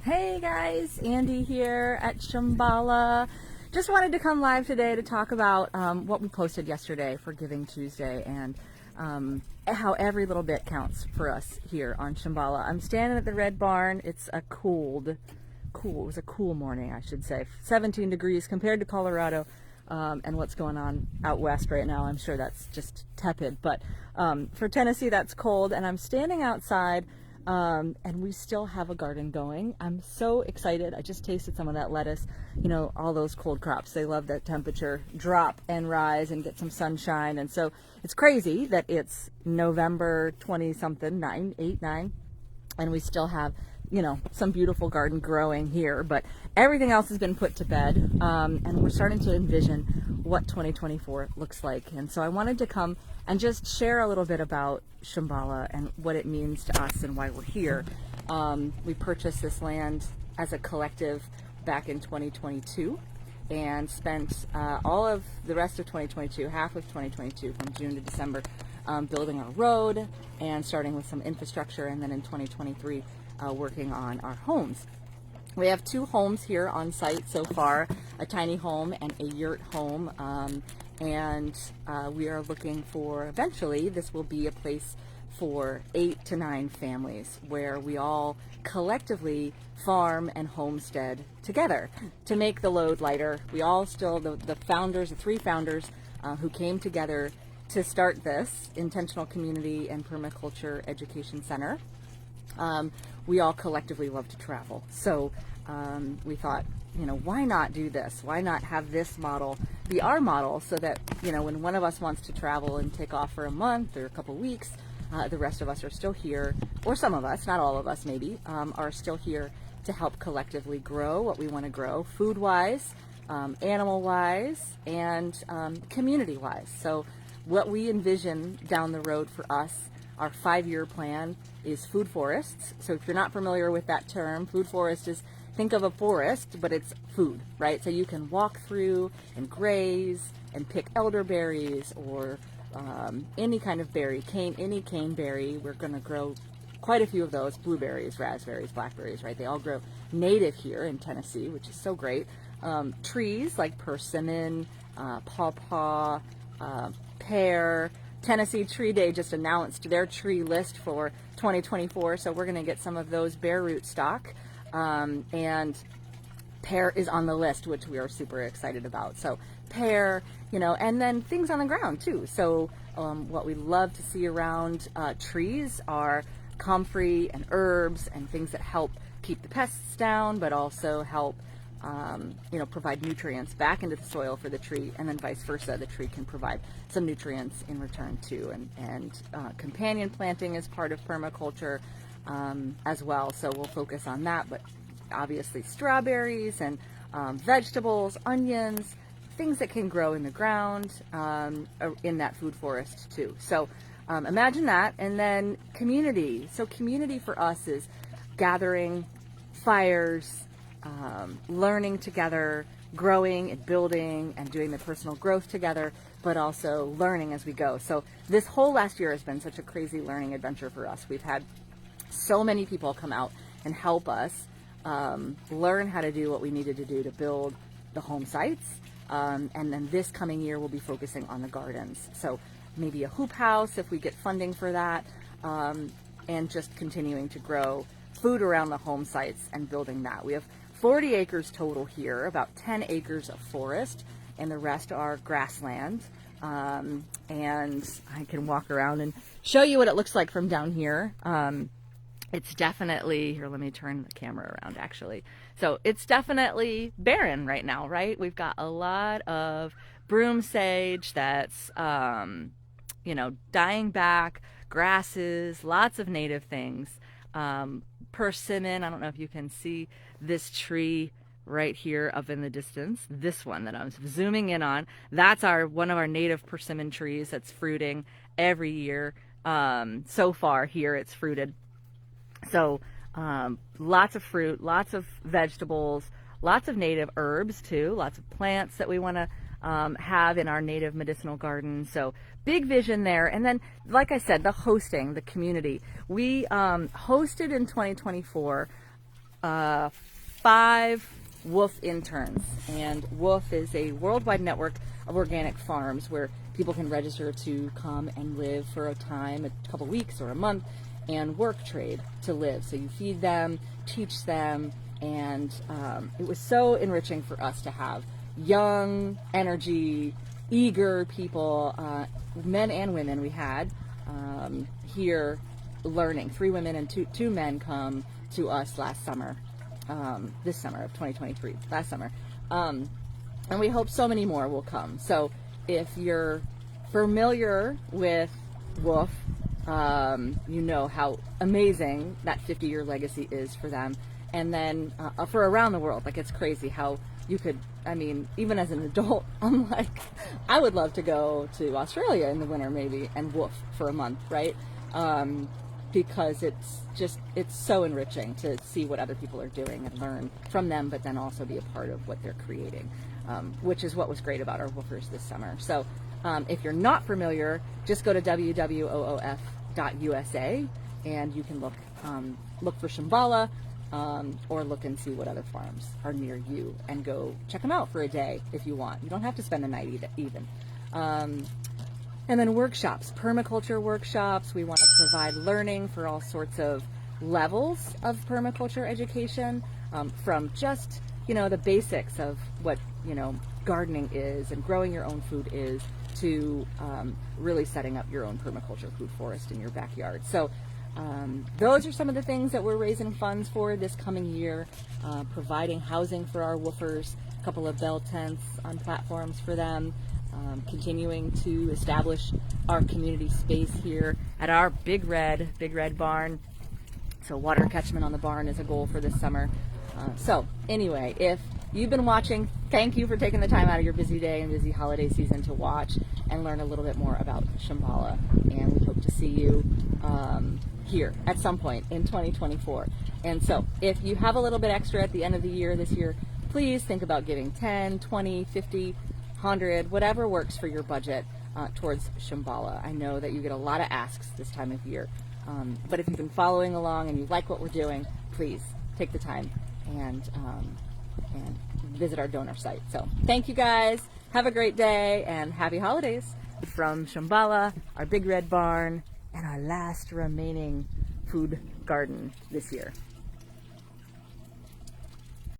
Hey guys, Andy here at Shambhala. Just wanted to come live today to talk about what we posted yesterday for Giving Tuesday and how every little bit counts for us here on Shambhala. I'm standing at the Red Barn. It's a it was a cool morning, I should say. 17 degrees compared to Colorado and what's going on out west right now. I'm sure that's just tepid, but for Tennessee that's cold, and I'm standing outside. And we still have a garden going. I'm so excited. I just tasted some of that lettuce. You know, all those cold crops, they love that temperature drop and rise and get some sunshine. And so it's crazy that it's November 20 something, 9, and we still have, you know, some beautiful garden growing here, but everything else has been put to bed. And we're starting to envision what 2024 looks like. And so I wanted to come and just share a little bit about Shambhala and what it means to us and why we're here. We purchased this land as a collective back in 2022 and spent all of the rest of 2022, half of 2022 from June to December, building our road and starting with some infrastructure, and then in 2023 working on our homes. We have 2 homes here on site so far, a tiny home and a yurt home, and we are looking for, eventually, this will be a place for 8 to 9 families where we all collectively farm and homestead together to make the load lighter. We all still, the founders, the 3 founders who came together to start this intentional community and permaculture education center, we all collectively love to travel. So we thought, you know, why not do this? Why not have this model be our model so that, you know, when one of us wants to travel and take off for a month or a couple weeks, the rest of us are still here, or some of us, not all of us maybe, are still here to help collectively grow what we want to grow, food-wise, animal-wise, and community-wise. So what we envision down the road for us, our 5-year plan, is food forests. So if you're not familiar with that term, food forest is, think of a forest, but it's food, right? So you can walk through and graze and pick elderberries or any kind of berry, any cane berry. We're going to grow quite a few of those, blueberries, raspberries, blackberries, right? They all grow native here in Tennessee, which is so great. Trees like persimmon, pawpaw, pear. Tennessee Tree Day just announced their tree list for 2024, so we're going to get some of those bare root stock. And pear is on the list, which we are super excited about. So pear, you know, and then things on the ground too. So what we love to see around trees are comfrey and herbs and things that help keep the pests down, but also help you know, provide nutrients back into the soil for the tree, and then vice versa. The tree can provide some nutrients in return too. And companion planting is part of permaculture as well. So we'll focus on that, but obviously strawberries and vegetables, onions, things that can grow in the ground in that food forest too. So imagine that. And then community. So community for us is gathering, fires, learning together, growing and building and doing the personal growth together, but also learning as we go. So this whole last year has been such a crazy learning adventure for us. We've had so many people come out and help us learn how to do what we needed to do to build the home sites. And then this coming year, we'll be focusing on the gardens. So maybe a hoop house if we get funding for that, and just continuing to grow food around the home sites and building that. We have 40 acres total here, about 10 acres of forest, and the rest are grassland. And I can walk around and show you what it looks like from down here. It's definitely, here, let me turn the camera around actually. So it's definitely barren right now, right? We've got a lot of broom sage that's, you know, dying back, grasses, lots of native things. Persimmon, I don't know if you can see this tree right here up in the distance. This one that I'm zooming in on, that's one of our native persimmon trees that's fruiting every year. So far here it's fruited. So lots of fruit, lots of vegetables, lots of native herbs too, lots of plants that we want to have in our native medicinal garden. So big vision there. And then, like I said, the hosting, the community. We hosted in 2024 5 WOOF interns, and WOOF is a worldwide network of organic farms where people can register to come and live for a time, a couple weeks or a month, and work trade to live. So you feed them, teach them, and it was so enriching for us to have young, energy, eager people, men and women we had here learning. 3 women and two men come to us last summer, this summer of 2023, last summer. And we hope so many more will come. So if you're familiar with WOOF, you know how amazing that 50-year legacy is for them. And then for around the world, like, it's crazy how you could, I mean, even as an adult, I'm like, I would love to go to Australia in the winter maybe and WOOF for a month, right? Because it's so enriching to see what other people are doing and learn from them, but then also be a part of what they're creating, which is what was great about our woofers this summer. So if you're not familiar, just go to www.oof.usa and you can look for Shambhala, or look and see what other farms are near you and go check them out for a day if you want. You don't have to spend the night even. And then workshops, permaculture workshops. We want to provide learning for all sorts of levels of permaculture education, from just, the basics of what, gardening is and growing your own food is, to really setting up your own permaculture food forest in your backyard. So those are some of the things that we're raising funds for this coming year, providing housing for our woofers, a couple of bell tents on platforms for them, continuing to establish our community space here at our big red barn. So water catchment on the barn is a goal for this summer. So anyway, if you've been watching, thank you for taking the time out of your busy day and busy holiday season to watch and learn a little bit more about Shambhala. And we hope to see you here at some point in 2024. And so if you have a little bit extra at the end of the year this year, please think about giving 10, 20, 50, 100, whatever works for your budget towards Shambhala. I know that you get a lot of asks this time of year, but if you've been following along and you like what we're doing, please take the time and visit our donor site. So thank you guys. Have a great day and happy holidays from Shambhala, our big red barn, and our last remaining food garden this year.